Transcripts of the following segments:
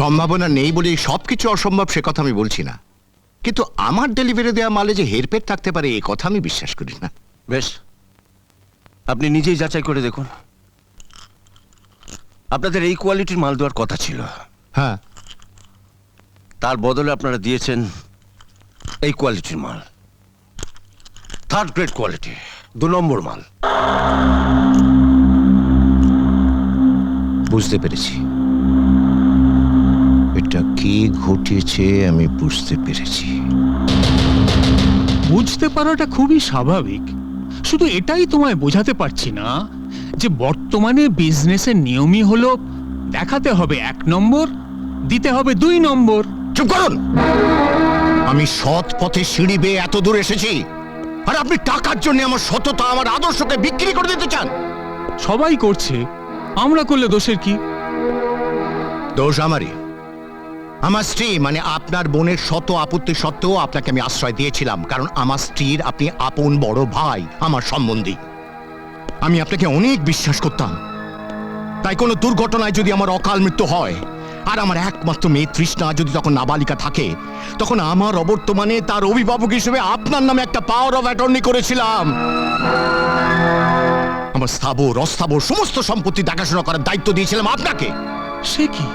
সম্ভাবনা নেই বলে সবকিছু অসম্ভব সে কথা আমি বলছি না, কিন্তু আমার ডেলিভারি দেওয়া মালে যে হেরফের থাকতে পারে এই কথা আমি বিশ্বাস করি না। বেশ, আপনি নিজেই যাচাই করে দেখুন। আপনাদের এই কোয়ালিটির মাল দেওয়ার কথা ছিল, হ্যাঁ, তার বদলে আপনারা দিয়েছেন এই কোয়ালিটির মাল, 3rd গ্রেড কোয়ালিটি, 2 নম্বর মাল। বুঝতে পেরেছি, এটা কি ঘটিয়েছে আমি বুঝতে পেরেছি। বুঝতে পারাটা খুবই স্বাভাবিক, শুধু এটাই তোমায় বোঝাতে পারছি না যে বর্তমানে বিজনেসের নিয়মই হলো দেখাতে হবে 1 নম্বর, দিতে হবে 2 নম্বর। চুপ করুন! আমি সৎ পথে সিঁড়ি বেয়ে এত দূর এসেছি, আর আপনি টাকার জন্য আমার সততা, আমার আদর্শকে বিক্রি করে দিতে চান? সবাই করছে, আমরা করলে দোষের কি? দোষ আমারই। আমার স্ত্রী মানে আপনার বোনের শত আপত্তি সত্ত্বেও আপনাকে আমি আশ্রয় দিয়েছিলাম, কারণ আমার স্ত্রীর আপনি আপন বড় ভাই, আমার সম্বন্ধী। আমি আপনাকে অনেক বিশ্বাস করতাম, তাই কোনো দুর্ঘটনায় যদি আমার অকাল মৃত্যু হয় আর আমার একমাত্র মেয়ে তৃষ্ণা যদি তখন নাবালিকা থাকে, তখন আমার অবর্তমানে তার অভিভাবক হিসেবে আপনার নামে একটা পাওয়ার অফ অ্যাটর্নি করেছিলাম। আমার স্থাবর অস্থাবর সমস্ত সম্পত্তি দেখাশোনা করার দায়িত্ব দিয়েছিলাম আপনাকে। সে কি?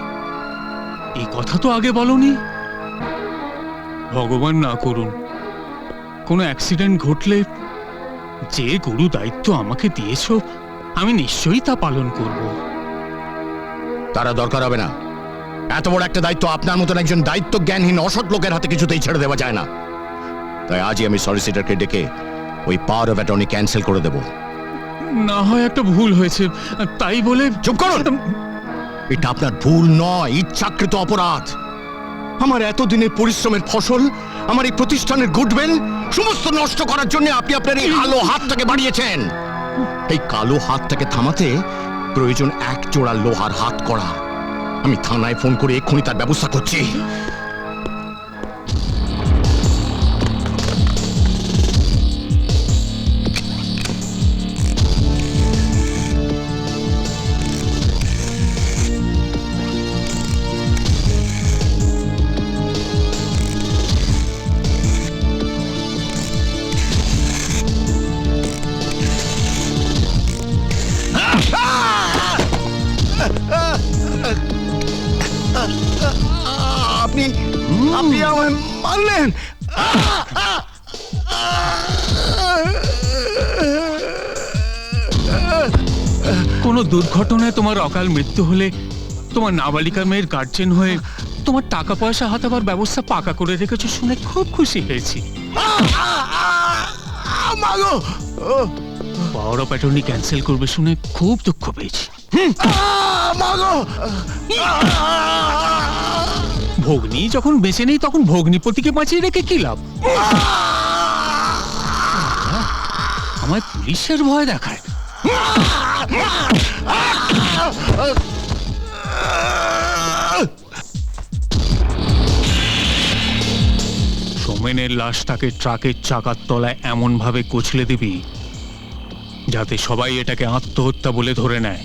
এই কথা তো আগে বলনি। ভগবান না করুন, কোনো অ্যাক্সিডেন্ট ঘটলে যে গুরু দায়িত্ব আমাকে দিয়েছো আমি নিশ্চয়ই তা পালন করব। তারা দরকার হবে না, এত বড় একটা দায়িত্ব আপনার মতন একজন দায়িত্ব জ্ঞানহীন অসৎ লোকের হাতে কিছুতেই ছেড়ে দেওয়া যায় না। তাই আজই আমি সলিসিটারকে ডেকে ওই পাওয়ার অফ অ্যাটর্নি ক্যান্সেল করে দেব। না হয় একটা ভুল হয়েছে তাই বলে। চুপ করুন! এটা আপনার ভুল নয়, ইচ্ছাকৃত অপরাধ। আমার এতদিনের পরিশ্রমের ফসল, আমার এই প্রতিষ্ঠানের গুডউইল সমস্ত নষ্ট করার জন্য আপনি আপনার এই কালো হাতটাকে বাড়িয়েছেন। এই কালো হাতটাকে থামাতে প্রয়োজন 1 জোড়া লোহার হাত করা। আমি থানায় ফোন করে এক্ষুনি তার ব্যবস্থা করছি। আপনি আপনি আমায় মারলেন। কোনো দুর্ঘটনায় তোমার অকাল মৃত্যু হলে তোমার নাবালিকা মেয়ের গার্জেন হয়ে তোমার টাকা পয়সা হাতাবার ব্যবস্থা পাকা করে রেখেছো শুনে খুব খুশি হয়েছি। পাওয়ার অফ অ্যাটর্নি ক্যান্সেল করবে শুনে খুব দুঃখ পেয়েছি। ভগ্নী যখন বেঁচে নেই তখন ভগ্নিপতিকে বাঁচিয়ে রেখে কি লাভ? আমায় পুলিশের ভয় দেখায়। সোমেনের লাশটাকে ট্রাকের চাকার তলায় এমন ভাবে কোচলে দিবি যাতে সবাই এটাকে আত্মহত্যা বলে ধরে নেয়।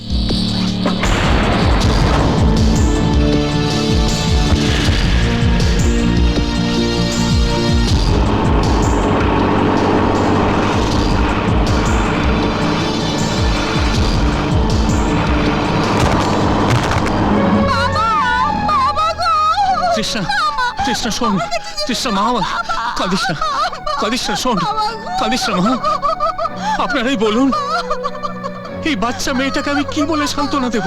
তৃষ্ণা, তৃষ্ণা শোন, তৃষ্ণা মা, কাঁদিস না, কাঁদিস না, শোন, কাঁদিস না মা। আপনারাই বলুন এই বাচ্চা মেয়েটাকে আমি কি বলে সান্ত্বনা দেব?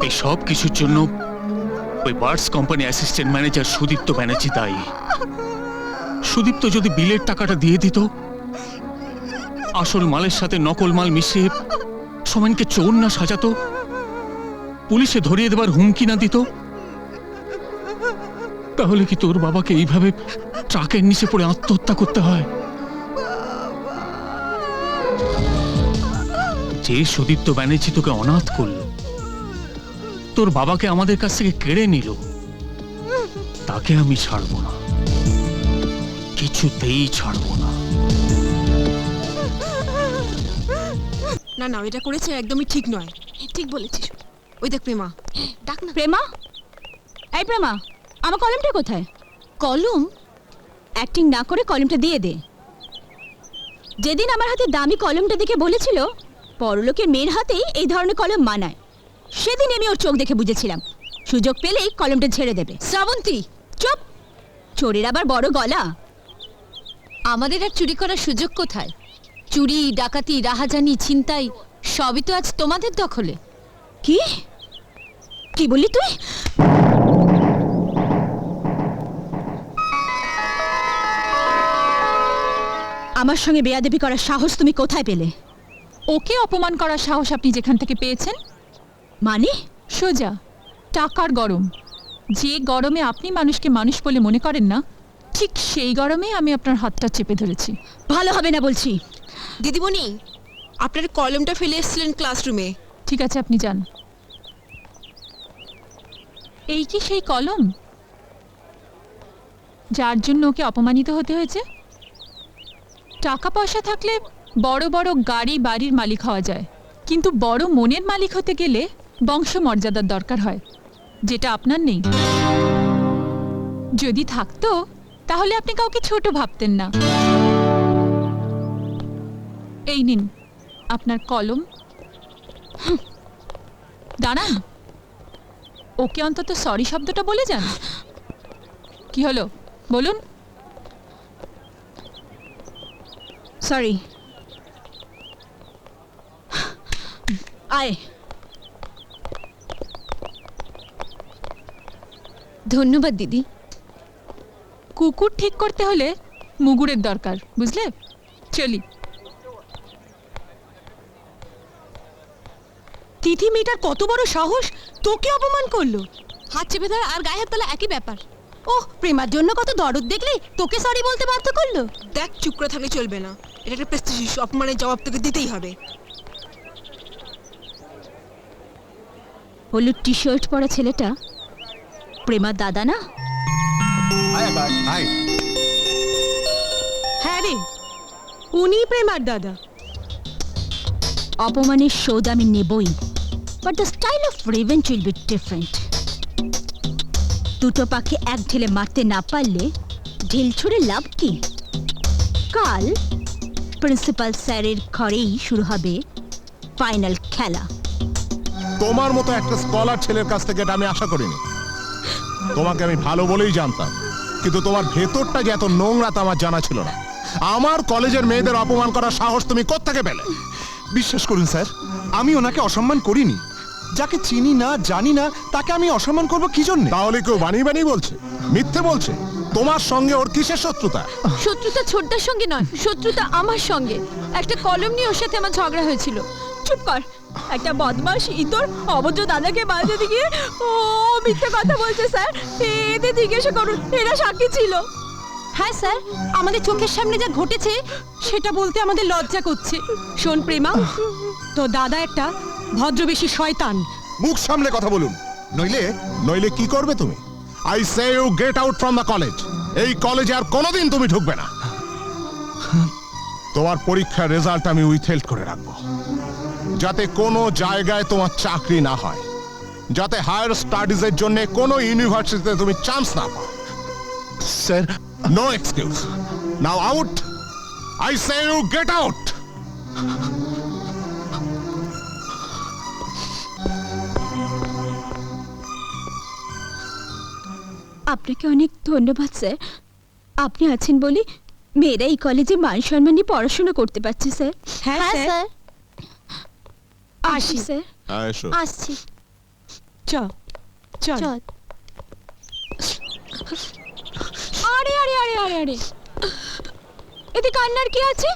এই সব কিছুর জন্য ওই birds company assistant manager Sudipta Banerjee দায়ী। সুদীপ্ত যদি বিলের টাকাটা দিয়ে দিত, আসল মালের সাথে নকল মাল মিশিয়ে সোমেনকে চোর না সাজাতো, পুলিশে ধরিয়ে দেবার হুমকি না দিত, তাহলে কি তোর বাবাকে এইভাবে ট্রাকের নিচে পড়ে আত্মহত্যা করতে হয়? যে সুদীপ্ত ব্যানার্জি তোকে অনাথ করলো, তোর বাবাকে আমাদের কাছ থেকে কেড়ে নিল, তাকে আমি ছাড়বো না, কিছুতেই ছাড়বো না। না না, এটা করেছে একদমই ঠিক নয়। ঠিক বলেছিস। ওই দেখ প্রেমা, ডাক না। প্রেমা, এই প্রেমা, আমার কলমটা কোথায়? কলম? অ্যাক্টিং না করে কলমটা দিয়ে দে। যেদিন আমার হাতে দামি কলমটা দেখে বলেছিল পরলোকের মেয়ের হাতেই এই ধরনের কলম মানায়, সেদিন আমি ওর চোখ দেখে বুঝেছিলাম সুযোগ পেলেই কলমটা ছেড়ে দেবে। শ্রাবন্তী, চুপ! চোরের আবার বড় গলা। আমাদের আর চুরি করার সুযোগ কোথায়? চুরি, ডাকাতি, রাহাজানি, ছিনতাই সবই তো আজ তোমাদের দখলে। কি কি বললি তুই? আমার সঙ্গে বেয়াদবি করার সাহস তুমি কোথায় পেলে? ওকে অপমান করার সাহস আপনি যেখান থেকে পেয়েছেন? মানে? সোজা টাকার গরম। যে গরমে আপনি মানুষকে মানুষ বলে মনে করেন না, ঠিক সেই গরমে আমি আপনার হাতটা চেপে ধরেছি। ভালো হবে না বলছি। দিদিমণি, আপনার কলমটা ফেলে এসেছিলেন ক্লাসরুমে। ঠিক আছে, আপনি যান। এই কি সেই কলম যার জন্য ওকে অপমানিত হতে হয়েছে? টাকা পয়সা থাকলে বড় বড় গাড়ি বাড়ির মালিক হওয়া যায়, কিন্তু বড় মনের মালিক হতে গেলে বংশ মর্যাদার দরকার হয়, যেটা আপনার নেই। যদি থাকতো তাহলে আপনি কাউকে ছোট ভাবতেন না। এই নিন আপনার কলম। দাঁড়ান, ওকে অন্তত সরি শব্দটা বলে যান। কি হলো বলুন? সরি। আয়। ধন্যবাদ দিদি। কুকুর ঠিক করতে হলে মুগুরের দরকার, বুঝলে? চলি। তিথি মেয়েটার কত বড় সাহস, তোকে অপমান করলো। হাত চেপে ধরা আর গায়ে হাত তোলা একই ব্যাপার। ওহ, প্রেমার জন্য কত দরদ দেখলি, তোকে সরি বলতে বাধ্য করলো। দেখ, চুপ করে থাকলে চলবে না। এটা একটা প্রেস্টিজ ইস্যু, অপমানের জবাব তোকে দিতেই হবে। হলুদ টি শার্ট পরা ছেলেটা প্রেমার দাদা না? হ্যাঁ রে, উনি প্রেমার দাদা। অপমানের শোধ আমি নেবই, but the style of revenge will be different. দুটো পাখি এক ঢিলে মারতে না পারলে ঢিল ছুড়ে লাভ কি? কাল প্রিন্সিপাল স্যারের ঘরেই শুরু হবে ফাইনাল খেলা। তোমার মতো একটা স্কলার ছেলের কাছ থেকে এটা আমি আশা করিনি। তোমাকে আমি ভালো বলেই জানতাম, কিন্তু তোমার ভেতরটা যে এত নোংরা তা আমার জানা ছিল না। আমার কলেজের মেয়েদের অপমান করার সাহস তুমি কোত্থেকে পেলে? বিশ্বাস করুন স্যার, আমি ওনাকে অসম্মান করিনি। যাকে চিনি না জানি না তাকে আমি অসম্মান করব কি জন্য? তাহলে কেউ বানিয়ে বানিয়ে বলছে, মিথ্যে বলছে। তোমার সঙ্গে ওর কিসের শত্রুতা? শত্রুতা ছোটদার সঙ্গে নয়, শত্রুতা আমার সঙ্গে। একটা কলম নিয়ে ওর সাথে আমার ঝগড়া হয়েছিল। চুপ কর! একটা বদমাশ ইতর অভদ্র দাদাকে বাজাতে গিয়ে ও মিথ্যে কথা বলছে স্যার। এদের জিজ্ঞাসা করুন, এরা সাক্ষী ছিল। হ্যাঁ স্যার, আমাদের চোখের সামনে যা ঘটেছে সেটা বলতে আমাদের লজ্জা করছে। শোন প্রেমা, তো দাদা একটা ভদ্রবেশী শয়তান। মুখ সামলে কথা বলুন, নইলে কি করবে তুমি? I say you get out from the college. এই কলেজে আর কোনোদিন তুমি ঢুকবে না। তোমার পরীক্ষার রেজাল্ট আমি উইথহেল্ড করে রাখবো, যাতে কোনো জায়গায় তোমার চাকরি না হয়, যাতে হায়ার স্টাডিজের জন্য কোনো ইউনিভার্সিটিতে তুমি চান্স না পাও। Sir, no excuse. Now out. I say you get out. আপনাকে অনেক ধন্যবাদ স্যার। আপনি আছেন বলে মেয়েরা এই কলেজে মান সম্মান নিয়ে পড়াশোনা করতে পারছে স্যার। হ্যাঁ স্যার। আসি স্যার। এসো। আসছি। চল চল। আরে আরে আরে আরে আরে, এতে কান্নার কি আছে?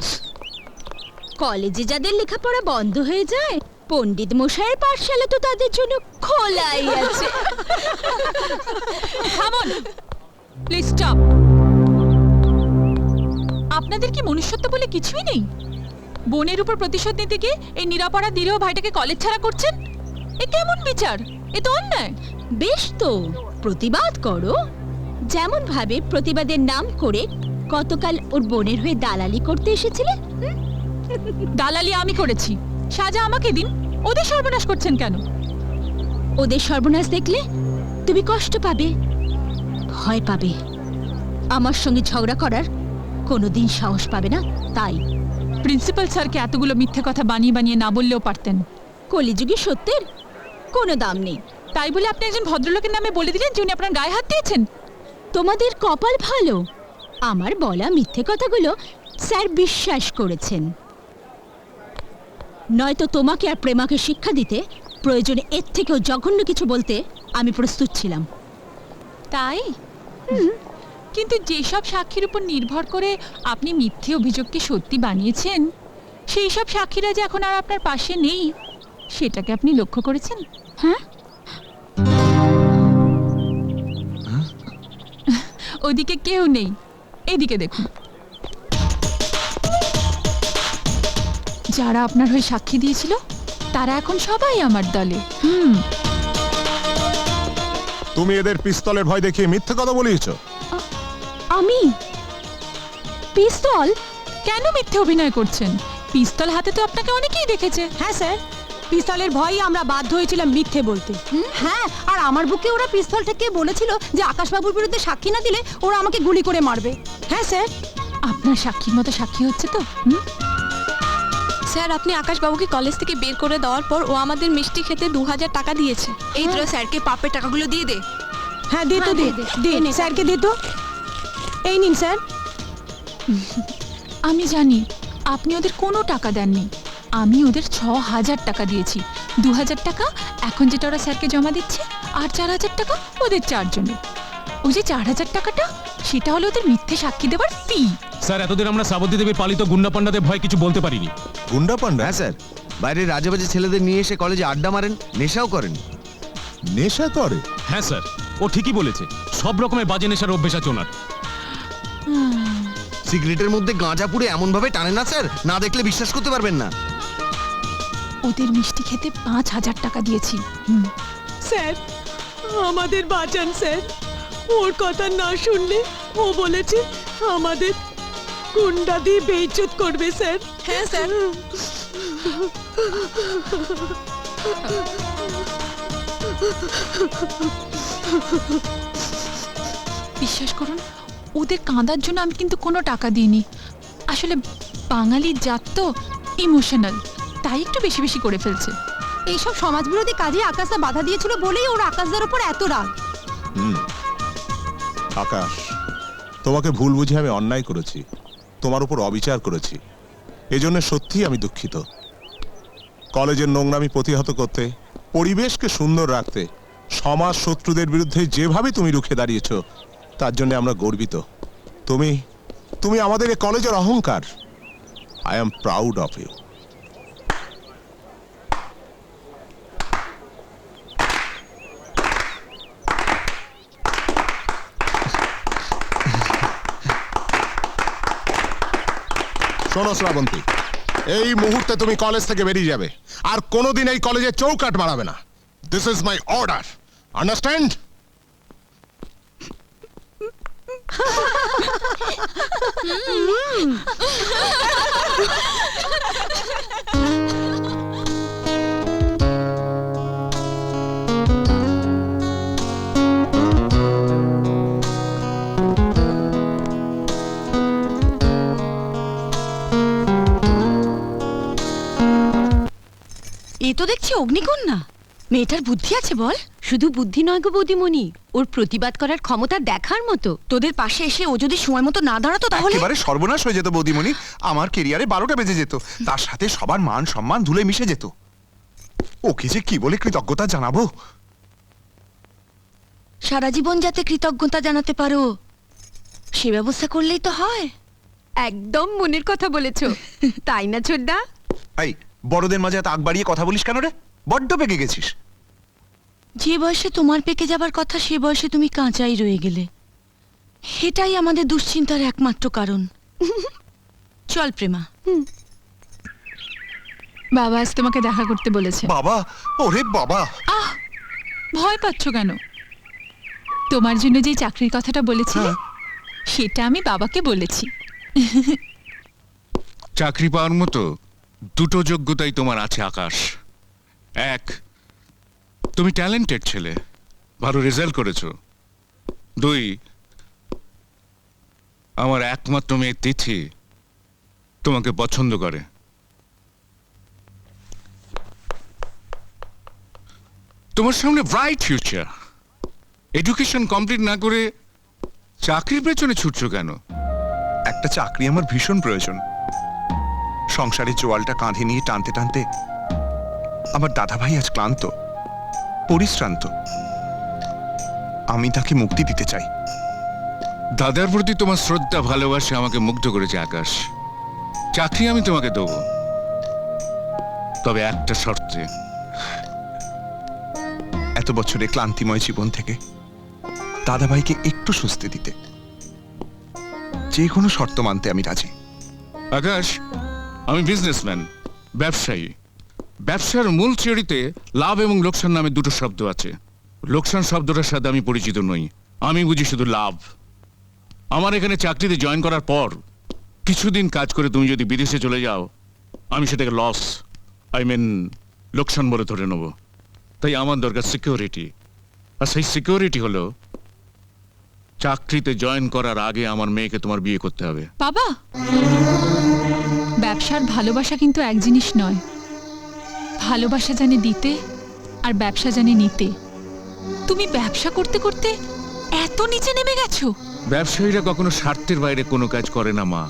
কলেজে যাদের লেখাপড়া বন্ধ হয়ে যায়, পণ্ডিত মশাইয়ের পাঠশালা তো তাদের জন্য খোলাই আছে। থামুন, প্লিজ স্টপ। আপনাদের কি মনুষ্যত্ব বলে কিছুই নেই? বোনের উপর প্রতিশোধ নিতে গিয়ে এই নিরাপরাধ নিরীহ ভাইটাকে কলেজ ছাড়া করছেন? এ কেমন বিচার? এ তো অন্যায়। বেশ তো, প্রতিবাদ করো। যেমন ভাবে প্রতিবাদের নাম করে গতকাল ওর বোনের হয়ে দালালি করতে এসেছিলে। দালালি আমি করেছি, সাজা আমাকে দিন। ওদের সর্বনাশ করছেন কেন? ওদের সর্বনাশ দেখলে তুমি কষ্ট পাবে, ভয় পাবে, আমার সঙ্গে ঝগড়া করার কোনোদিন সাহস পাবে না। তাই প্রিন্সিপাল স্যারকে এতগুলো মিথ্যে কথা বানিয়ে বানিয়ে না বললেও পারতেন। কলিযুগে সত্যের কোনো দাম নেই। তাই বলে আপনি একজন ভদ্রলোকের নামে বলে দিলেন যে উনি আপনার গায়ে হাত দিয়েছেন। তোমাদের কপাল ভালো, আমার বলা মিথ্যে কথাগুলো স্যার বিশ্বাস করেছেন। নয়তো তোমাকে আর প্রেমাকে শিক্ষা দিতে প্রয়োজনে এর থেকেও জঘন্য কিছু বলতে আমি প্রস্তুত ছিলাম। তাই? কিন্তু যেসব সাক্ষীর উপর নির্ভর করে আপনি মিথ্যে অভিযোগকে সত্যি বানিয়েছেন, সেই সব সাক্ষীরা যে এখন আর আপনার পাশে নেই, সেটাকে আপনি লক্ষ্য করেছেন? হ্যাঁ, ওদিকে কেউ নেই, এদিকে দেখুন। যারা আপনার হয়ে সাক্ষী দিয়েছিল তারা এখন সবাই আমার দলে। তুমি এদের পিস্তলের ভয় দেখিয়ে মিথ্যে কথা বলিয়েছো। আমি পিস্তল? কেন মিথ্যে অভিনয় করছেন? পিস্তল হাতে তো আপনাকে অনেকেই দেখেছে। হ্যাঁ স্যার, পিস্তলের ভয়ই আমরা বাধ্য হয়েছিলাম মিথ্যে বলতে। হ্যাঁ, আর আমার বুকে ওরা পিস্তল থেকে বলেছিল যে আকাশবাবুর বিরুদ্ধে সাক্ষী না দিলে ওরা আমাকে গুলি করে মারবে। হ্যাঁ স্যার। আপনার সাক্ষীর মতো সাক্ষী হচ্ছে তো? স্যার, আপনি আকাশবাবুকে কলেজ থেকে বের করে দেওয়ার পর ও আমাদের মিষ্টি খেতে 2000 টাকা দিয়েছে। এই তো স্যারকে পাপের টাকাগুলো দিয়ে দে। হ্যাঁ দে তো, দে স্যারকে দে তো। এই নিন স্যার। আমি জানি আপনি ওদের কোনো টাকা দেননি। আমি ওদের 6000 টাকা দিয়েছি। 2000 টাকা এখন যেটা ওরা স্যারকে জমা দিচ্ছে, আর 4000 টাকা ওদের চারজনের। ওই যে 4000 টাকাটা, সেটা হলো ওদের মিথ্যে সাক্ষী দেওয়ার ফি। স্যার, এতদিন আমরা সাবতী দেবীর পালিত গুন্ডা পান্ডাদের ভয় কিছু বলতে পারিনি। গুন্ডা পান্ডা? হ্যাঁ স্যার, বাইরের রাজাবাজে ছেলেদের নিয়ে এসে কলেজে আড্ডা মারেন, নেশাও করেন। নেশা করে? হ্যাঁ স্যার, ও ঠিকই বলেছে। সব রকমের বাজে নেশার অভ্যেস আছে ওনার। সিগারেটের মধ্যে গাঁজা পুড়ে এমন ভাবে টানে না স্যার, না দেখলে বিশ্বাস করতে পারবেন না। ওদের মিষ্টি খেতে 5000 টাকা দিয়েছি। স্যার, আমাদের বাঁচান স্যার। ওর কথা না শুনলে ও বলেছে আমাদের গুন্ডা দিয়ে বেইজ্জত করবে স্যার। হ্যাঁ স্যার। বিশ্বাস করুন, ওদের কাঁদার জন্য আমি কিন্তু কোনো টাকা দিইনি। আসলে বাঙালির জাত তো ইমোশনাল, তাই একটু বেশি বেশি করে ফেলছে। এইসব সমাজবিরোধী কাজে আকাশদা বাধা দিয়েছিল বলেই ওর আকাশদার উপর এত রাগ। আকাশ, তোমাকে ভুল বুঝে আমি অন্যায় করেছি, তোমার উপর অবিচার করেছি। এজন্য সত্যিই আমি দুঃখিত। কলেজের নোংরামি প্রতিহত করতে, পরিবেশকে সুন্দর রাখতে, সমাজ শত্রুদের বিরুদ্ধে যেভাবে তুমি রুখে দাঁড়িয়েছো, তার জন্য আমরা গর্বিত। তুমি আমাদের এই কলেজের অহংকার। I am proud of you. শোনো শ্রাবন্তী, এই মুহূর্তে তুমি কলেজ থেকে বেরিয়ে যাবে, আর কোনোদিন এই কলেজে চৌকাট মারাবে না। This is my order, understand? এ তো দেখছি অগ্নিকন্যা। মেয়েটার বুদ্ধি আছে বল। শুধু বুদ্ধি নয় গো বৌদিমণি, ওর প্রতিবাদ করার ক্ষমতা দেখার মতো। তোদের পাশে এসে ও যদি সময় মতো না দাঁড়াতো তাহলে একেবারে সর্বনাশ হয়ে যেত বৌদিমণি। আমার কেরিয়ারে 12টা বেজে যেত, তার সাথে সবার মান সম্মান ধুলে মিশে যেত। ওকে যে কি বলে কৃতজ্ঞতা জানাবো। সারা জীবন যাতে কৃতজ্ঞতা জানাতে পারো সে ব্যবস্থা করলেই তো হয়। একদম মনের কথা বলেছো, তাই না ছোটদা? এই বড়দের মাঝে এত আগ বাড়িয়ে কথা বলিস কেন রে? বড্ড পেকে গেছিস। যে বয়সে তোমার পেকে যাবার কথা সে বয়সে তুমি কাঁচাই রয়ে গেলে, এটাই আমাদের দুশ্চিন্তার একমাত্র কারণ। চল প্রেমা। বাবা আজ তোমাকে দেখা করতে বলেছে। বাবা? ওরে বাবা! ভয় পাচ্ছ কেন? তোমার জন্য যে চাকরির কথাটা বলেছিলে, সেটা আমি বাবাকে বলেছি। চাকরি পাওয়ার মতো দুটো যোগ্যতাই তোমার আছে আকাশ। এক, তুমি ট্যালেন্টেড ছেলে, ভালো রেজাল্ট করেছো। 2, আমার একমাত্র মেয়ে তিথি তোমাকে পছন্দ করে। তোমার সামনে ব্রাইট ফিউচার। এডুকেশন কমপ্লিট না করে চাকরির পেছনে ছুটছো কেন? একটা চাকরি আমার ভীষণ প্রয়োজন। সংসারের জোয়ালটা কাঁধে নিয়ে টানতে টানতে আমার দাদাভাই আজ ক্লান্ত, পরিশ্রান্ত। আমি তাকে মুক্তি দিতে চাই। দাদার প্রতি তোমার শ্রদ্ধা ভালোবাসা আমাকে মুগ্ধ করেছে আকাশ। চাকরি আমি তোমাকে দেবো, তবে একটা শর্তে। এত বছরের ক্লান্তিময় জীবন থেকে দাদাভাইকে একটু স্বস্তি দিতে যে কোনো শর্ত মানতে আমি রাজি। আকাশ, আমি বিজনেসম্যান, ব্যবসায়ী। ব্যবসার মূল থিওরিতে লাভ এবং লোকসান নামে দুটো শব্দ আছে। লোকসান শব্দটার সাথে আমি পরিচিত নই, আমি বুঝি শুধু লাভ। আমার এখানে চাকরিতে জয়েন করার পর কিছুদিন কাজ করে তুমি যদি বিদেশে চলে যাও, আমি সেটাকে লস, লোকসান বলে ধরে নেব। তাই আমার দরকার সিকিউরিটি, আর সেই সিকিউরিটি হলো চাকরিতে জয়েন করার আগে আমার মেয়েকে তোমার বিয়ে করতে হবে। বাবা, ব্যবসার ভালোবাসা কিন্তু এক জিনিস নয়। ভালোবাসা জানে দিতে আর ব্যবসা জানে নিতে। তুমি ব্যবসা করতে করতে এত নিচে নেমে গেছো। ব্যবসায়ীরা কখনো স্বার্থের বাইরে কোনো কাজ করে না মা,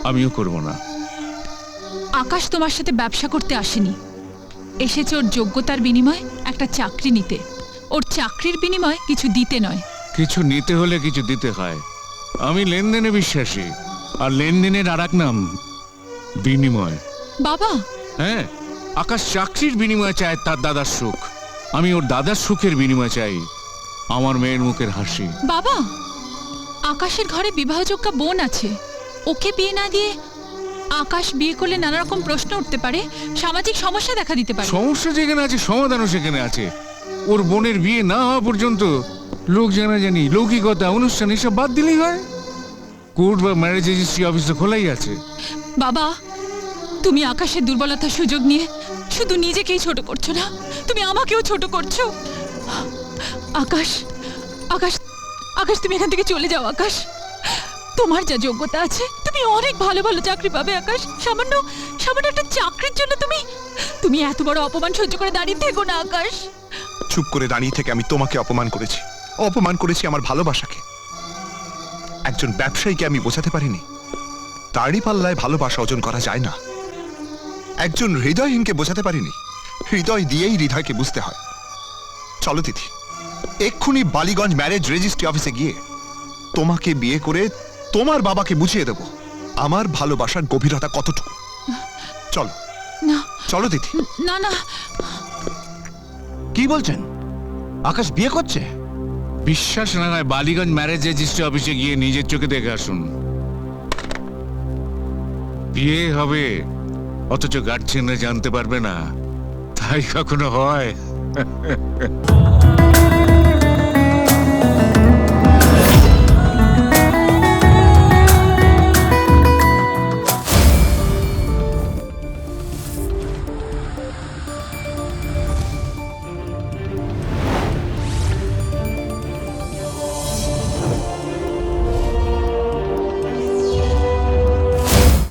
আমিও করব না। আকাশ তোমার সাথে ব্যবসা করতে আসেনি, এসেছে ওর যোগ্যতার বিনিময়ে একটা চাকরি নিতে। ওর চাকরির বিনিময়ে কিছু দিতে নয়। কিছু নিতে হলে কিছু দিতে হয়। আমি লেনদেনে বিশ্বাসী, আর লেনদেনের আর এক নাম বিনিময়। বাবা, হ্যাঁ, আকাশ চাকরির বিনিময়ে চায় তার দাদার সুখ, আমি ওর দাদার সুখের বিনিময়ে চাই আমার মেয়ের মুখের হাসি। বাবা, আকাশের ঘরে বিবাহযোগ্য বোন আছে, ওকে বিয়ে না দিয়ে আকাশ বিয়ে করলে নানা রকম প্রশ্ন উঠতে পারে, সামাজিক সমস্যা দেখা দিতে পারে। সমস্যা যেখানে আছে সমাধানও সেখানে আছে। ওর বোনের বিয়ে না হওয়া পর্যন্ত লোক জানাজানি, লৌকিকতা, অনুষ্ঠান এসব বাদ দিলেই হয়। কোর্ট বা ম্যারেজ রেজিস্ট্রি অফিস তো খোলাই আছে। বাবা, তুমি আকাশের দুর্বলতার সুযোগ নিয়ে শুধু নিজেকেই ছোট করছো না, তুমি আমাকেও ছোট করছো। আকাশ, আকাশ, আকাশ, তুমি এখান থেকে চলে যাও। আকাশ, তোমার যা যোগ্যতা আছে তুমি অনেক ভালো ভালো চাকরি পাবে। আকাশ, সামান্য সামান্য একটা চাকরির জন্য তুমি এত বড় অপমান সহ্য করে দাঁড়িয়ে থেকো না। আকাশ, চুপ করে দাঁড়িয়ে থেকে আমি তোমাকে অপমান করেছি, অপমান করেছি আমার ভালোবাসাকে। একজন ব্যবসায়ীকে আমি বোঝাতে পারিনি তারই পাল্লায় ভালোবাসা অর্জন করা যায় না। একজন হৃদয়হীনকে বোঝাতে পারিনি হৃদয় দিয়েই হৃদয়কে বুঝতে হয়। চলো তিথি, এক্ষুনি বালিগঞ্জ ম্যারেজ রেজিস্ট্রি অফিসে গিয়ে তোমাকে বিয়ে করে তোমার বাবাকে বুঝিয়ে দেব আমার ভালোবাসার গভীরতা কতটুকু। চলো না, চলো তিথি। না না, কি বলছেন? আকাশ বিয়ে করছে? বিশ্বাস না হয় বালিগঞ্জ ম্যারেজ রেজিস্ট্রি অফিসে গিয়ে নিজের চোখে দেখে আসুন। বিয়ে হবে অথচ গার্জিয়ানরা জানতে পারবে না, তাই কখনো হয়?